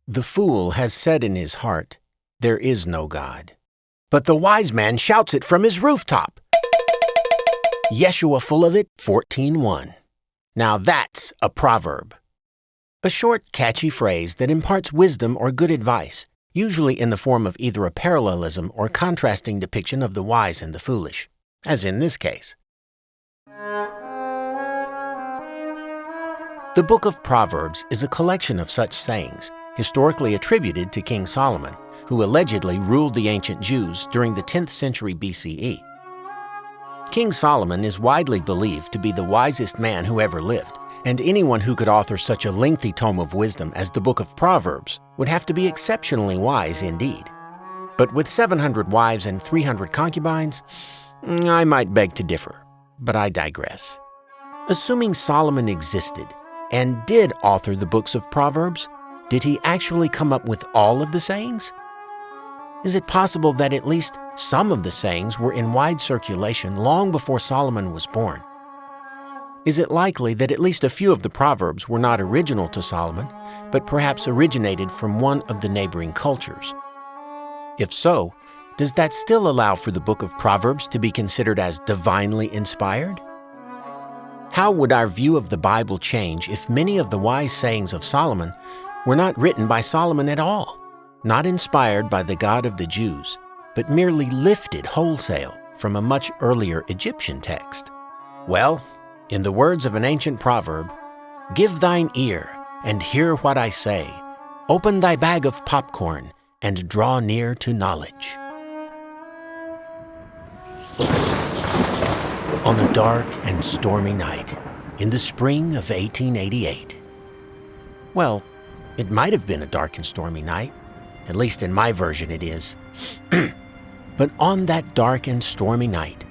The fool has said in his heart, "There is no God." But the wise man shouts it from his rooftop. Yeshua full of it, 14:1. Now that's a proverb. A short, catchy phrase that imparts wisdom or good advice, usually in the form of either a parallelism or contrasting depiction of the wise and the foolish, as in this case. The book of Proverbs is a collection of such sayings, historically attributed to King Solomon, who allegedly ruled the ancient Jews during the 10th century BCE. King Solomon is widely believed to be the wisest man who ever lived, and anyone who could author such a lengthy tome of wisdom as the book of Proverbs would have to be exceptionally wise indeed. But with 700 wives and 300 concubines, I might beg to differ, but I digress. Assuming Solomon existed and did author the books of Proverbs, did he actually come up with all of the sayings? Is it possible that at least some of the sayings were in wide circulation long before Solomon was born? Is it likely that at least a few of the Proverbs were not original to Solomon, but perhaps originated from one of the neighboring cultures? If so, does that still allow for the book of Proverbs to be considered as divinely inspired? How would our view of the Bible change if many of the wise sayings of Solomon were not written by Solomon at all, not inspired by the God of the Jews, but merely lifted wholesale from a much earlier Egyptian text? Well, in the words of an ancient proverb, "Give thine ear and hear what I say. Open thy bag of popcorn and draw near to knowledge." On a dark and stormy night in the spring of 1888. Well, it might have been a dark and stormy night. At least in my version it is. But on that dark and stormy night,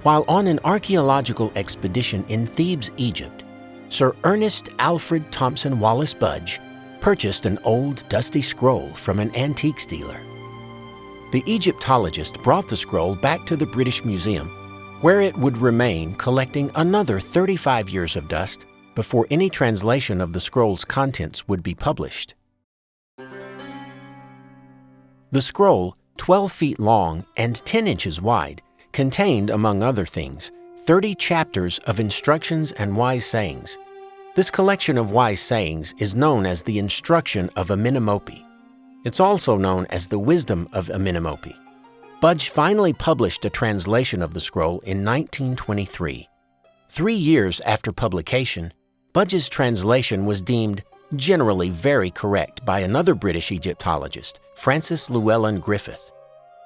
while on an archaeological expedition in Thebes, Egypt, Sir Ernest Alfred Thompson Wallace Budge purchased an old, dusty scroll from an antiques dealer. The Egyptologist brought the scroll back to the British Museum, where it would remain collecting another 35 years of dust before any translation of the scroll's contents would be published. The scroll, 12 feet long and 10 inches wide, contained, among other things, 30 chapters of instructions and wise sayings. This collection of wise sayings is known as the Instruction of Amenemope. It's also known as the Wisdom of Amenemope. Budge finally published a translation of the scroll in 1923. 3 years after publication, Budge's translation was deemed generally very correct by another British Egyptologist, Francis Llewellyn Griffith.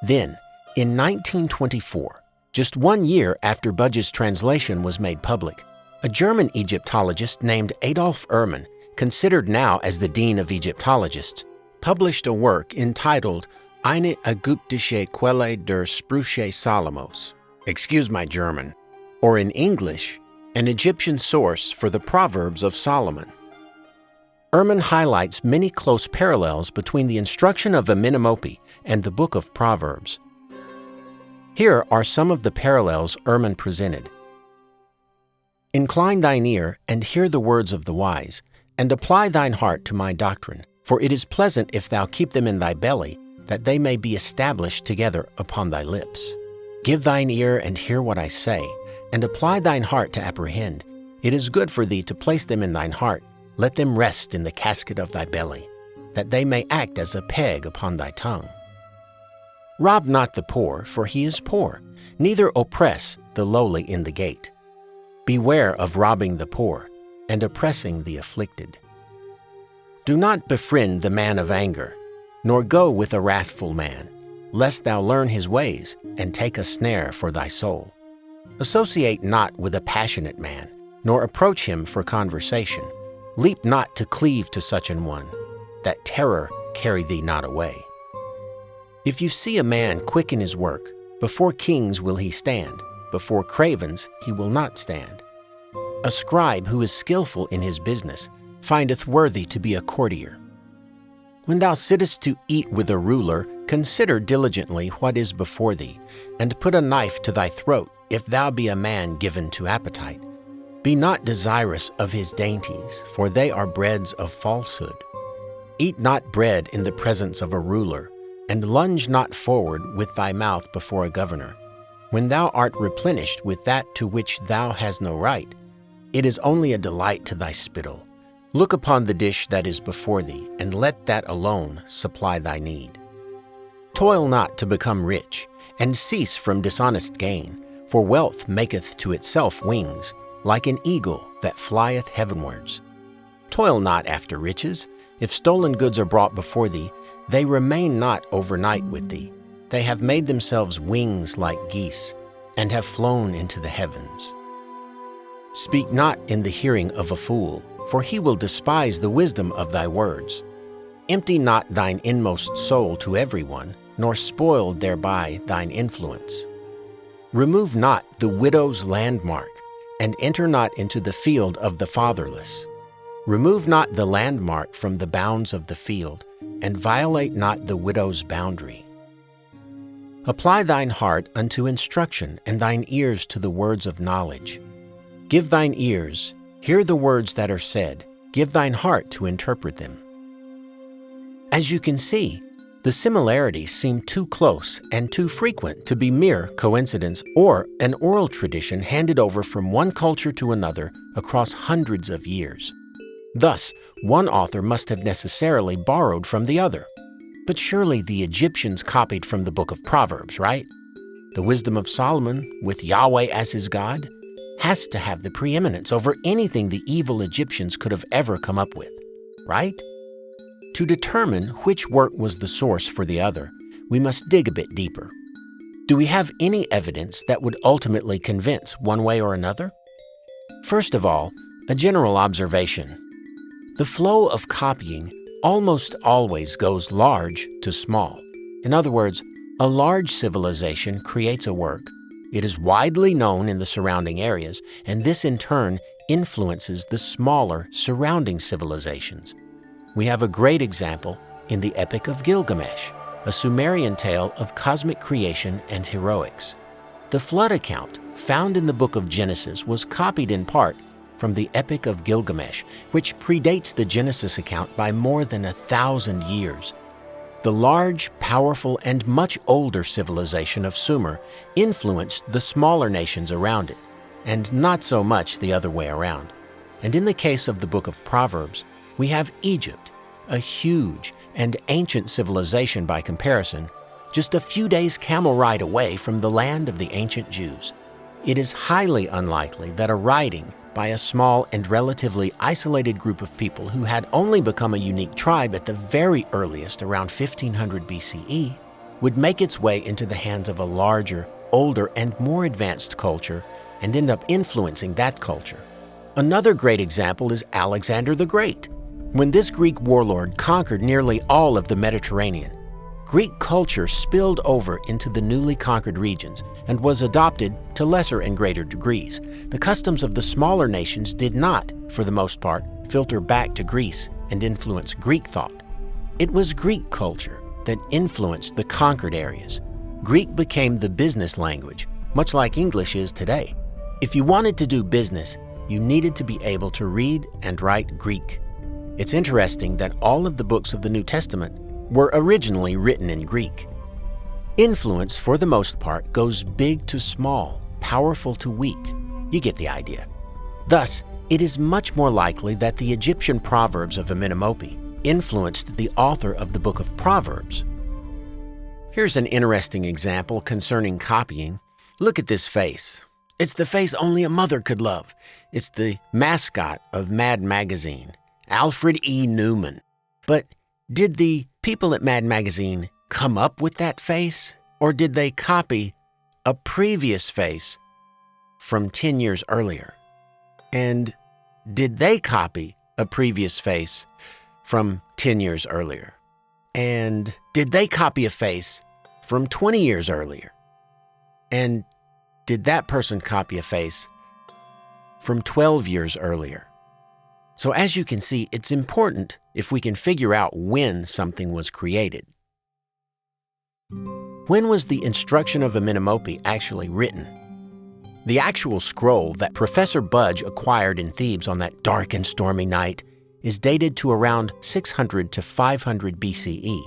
Then, in 1924, just 1 year after Budge's translation was made public, a German Egyptologist named Adolf Ehrman, considered now as the Dean of Egyptologists, published a work entitled Eine ägyptische Quelle der Sprüche Salomos. Excuse my German. Or in English, an Egyptian source for the Proverbs of Solomon. Ehrman highlights many close parallels between the instruction of Amenemope and the book of Proverbs. Here are some of the parallels Ehrman presented. "Incline thine ear and hear the words of the wise, and apply thine heart to my doctrine, for it is pleasant if thou keep them in thy belly, that they may be established together upon thy lips. Give thine ear and hear what I say, and apply thine heart to apprehend. It is good for thee to place them in thine heart. Let them rest in the casket of thy belly, that they may act as a peg upon thy tongue. Rob not the poor, for he is poor, neither oppress the lowly in the gate. Beware of robbing the poor and oppressing the afflicted. Do not befriend the man of anger, nor go with a wrathful man, lest thou learn his ways and take a snare for thy soul. Associate not with a passionate man, nor approach him for conversation. Leap not to cleave to such an one, that terror carry thee not away. If you see a man quick in his work, before kings will he stand, before cravens he will not stand. A scribe who is skillful in his business findeth worthy to be a courtier. When thou sittest to eat with a ruler, consider diligently what is before thee, and put a knife to thy throat, if thou be a man given to appetite. Be not desirous of his dainties, for they are breads of falsehood. Eat not bread in the presence of a ruler, and lunge not forward with thy mouth before a governor. When thou art replenished with that to which thou hast no right, it is only a delight to thy spittle. Look upon the dish that is before thee, and let that alone supply thy need. Toil not to become rich, and cease from dishonest gain, for wealth maketh to itself wings, like an eagle that flieth heavenwards. Toil not after riches. If stolen goods are brought before thee, they remain not overnight with thee. They have made themselves wings like geese, and have flown into the heavens. Speak not in the hearing of a fool, for he will despise the wisdom of thy words. Empty not thine inmost soul to everyone, nor spoil thereby thine influence. Remove not the widow's landmark, and enter not into the field of the fatherless. Remove not the landmark from the bounds of the field, and violate not the widow's boundary. Apply thine heart unto instruction, and thine ears to the words of knowledge. Give thine ears, hear the words that are said, give thine heart to interpret them. As you can see, the similarities seem too close and too frequent to be mere coincidence or an oral tradition handed over from one culture to another across hundreds of years. Thus, one author must have necessarily borrowed from the other. But surely the Egyptians copied from the book of Proverbs, right? The wisdom of Solomon, with Yahweh as his God, has to have the preeminence over anything the evil Egyptians could have ever come up with, right? To determine which work was the source for the other, we must dig a bit deeper. Do we have any evidence that would ultimately convince one way or another? First of all, a general observation. The flow of copying almost always goes large to small. In other words, a large civilization creates a work. It is widely known in the surrounding areas, and this in turn influences the smaller surrounding civilizations. We have a great example in the Epic of Gilgamesh, a Sumerian tale of cosmic creation and heroics. The flood account found in the book of Genesis was copied in part from the Epic of Gilgamesh, which predates the Genesis account by more than 1,000 years. The large, powerful, and much older civilization of Sumer influenced the smaller nations around it, and not so much the other way around. And in the case of the book of Proverbs, we have Egypt, a huge and ancient civilization by comparison, just a few days' camel ride away from the land of the ancient Jews. It is highly unlikely that a writing by a small and relatively isolated group of people who had only become a unique tribe at the very earliest around 1500 BCE would make its way into the hands of a larger, older, and more advanced culture and end up influencing that culture. Another great example is Alexander the Great. When this Greek warlord conquered nearly all of the Mediterranean, Greek culture spilled over into the newly conquered regions and was adopted to lesser and greater degrees. The customs of the smaller nations did not, for the most part, filter back to Greece and influence Greek thought. It was Greek culture that influenced the conquered areas. Greek became the business language, much like English is today. If you wanted to do business, you needed to be able to read and write Greek. It's interesting that all of the books of the New Testament were originally written in Greek. Influence, for the most part, goes big to small, powerful to weak. You get the idea. Thus, it is much more likely that the Egyptian proverbs of Amenemope influenced the author of the book of Proverbs. Here's an interesting example concerning copying. Look at this face. It's the face only a mother could love. It's the mascot of Mad Magazine, Alfred E. Newman. But did the people at Mad Magazine come up with that face, or did they copy a previous face from 10 years earlier? And did they copy a previous face from 10 years earlier? And did they copy a face from 20 years earlier? And did that person copy a face from 12 years earlier? So as you can see, it's important if we can figure out when something was created. When was the Instruction of Amenemope actually written? The actual scroll that Professor Budge acquired in Thebes on that dark and stormy night is dated to around 600 to 500 BCE.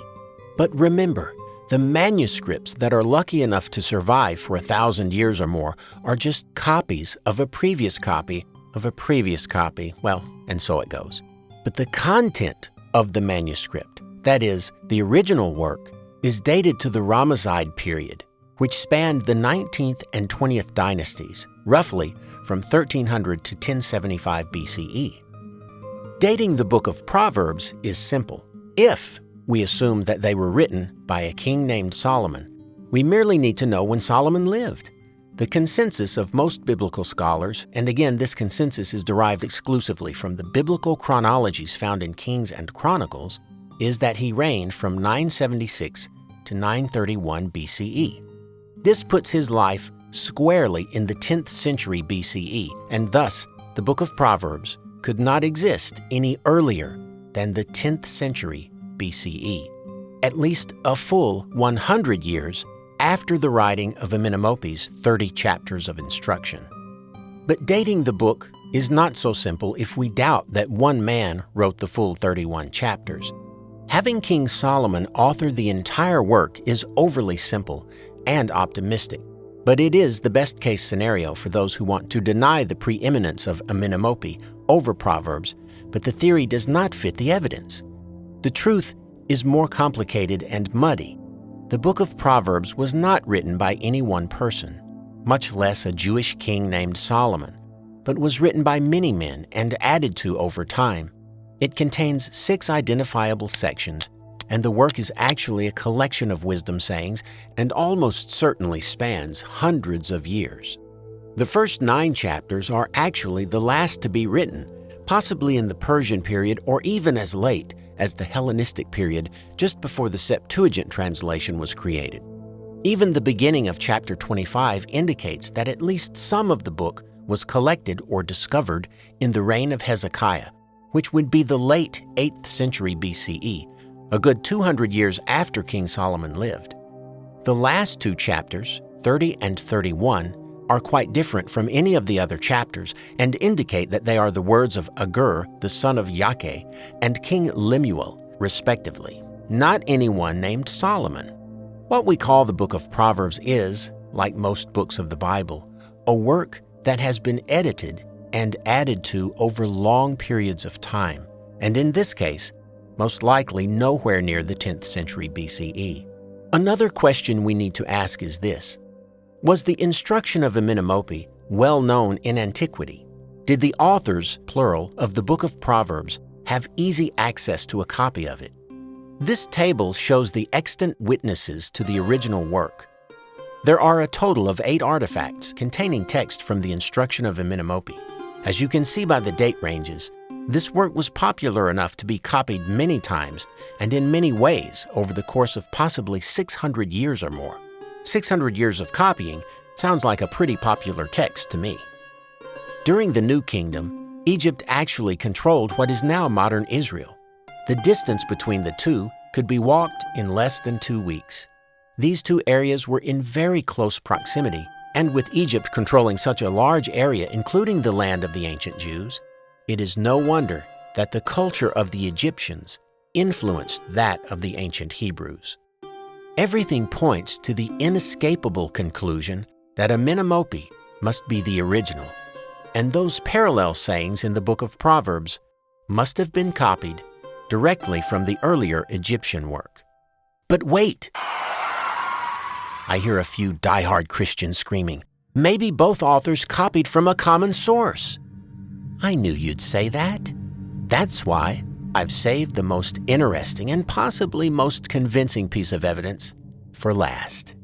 But remember, the manuscripts that are lucky enough to survive for 1,000 years or more are just copies of a previous copy of a previous copy, well, and so it goes. But the content of the manuscript, that is, the original work, is dated to the Ramesside period, which spanned the 19th and 20th dynasties, roughly from 1300 to 1075 BCE. Dating the book of Proverbs is simple. If we assume that they were written by a king named Solomon, we merely need to know when Solomon lived. The consensus of most biblical scholars, and again this consensus is derived exclusively from the biblical chronologies found in Kings and Chronicles, is that he reigned from 976 to 931 BCE. This puts his life squarely in the 10th century BCE, and thus the book of Proverbs could not exist any earlier than the 10th century BCE, at least a full 100 years after the writing of Amenemope's 30 chapters of instruction. But dating the book is not so simple if we doubt that one man wrote the full 31 chapters. Having King Solomon author the entire work is overly simple and optimistic, but it is the best-case scenario for those who want to deny the preeminence of Amenemope over Proverbs, but the theory does not fit the evidence. The truth is more complicated and muddy. The book of Proverbs was not written by any one person, much less a Jewish king named Solomon, but was written by many men and added to over time. It contains 6 identifiable sections, and the work is actually a collection of wisdom sayings and almost certainly spans hundreds of years. The first 9 chapters are actually the last to be written, possibly in the Persian period or even as late as the Hellenistic period, just before the Septuagint translation was created. Even the beginning of chapter 25 indicates that at least some of the book was collected or discovered in the reign of Hezekiah, which would be the late 8th century BCE, a good 200 years after King Solomon lived. The last 2 chapters, 30 and 31, are quite different from any of the other chapters and indicate that they are the words of Agur, the son of Yake, and King Lemuel, respectively, not anyone named Solomon. What we call the book of Proverbs is, like most books of the Bible, a work that has been edited and added to over long periods of time, and in this case, most likely nowhere near the 10th century BCE. Another question we need to ask is this: was the instruction of Amenemope well known in antiquity? Did the authors, plural, of the book of Proverbs have easy access to a copy of it? This table shows the extant witnesses to the original work. There are a total of 8 artifacts containing text from the instruction of Amenemope. As you can see by the date ranges, this work was popular enough to be copied many times and in many ways over the course of possibly 600 years or more. 600 years of copying sounds like a pretty popular text to me. During the New Kingdom, Egypt actually controlled what is now modern Israel. The distance between the two could be walked in less than 2 weeks. These 2 areas were in very close proximity, and with Egypt controlling such a large area, including the land of the ancient Jews, it is no wonder that the culture of the Egyptians influenced that of the ancient Hebrews. Everything points to the inescapable conclusion that Amenemope must be the original, and those parallel sayings in the book of Proverbs must have been copied directly from the earlier Egyptian work. But wait! I hear a few die-hard Christians screaming, maybe both authors copied from a common source. I knew you'd say that. That's why I've saved the most interesting and possibly most convincing piece of evidence for last.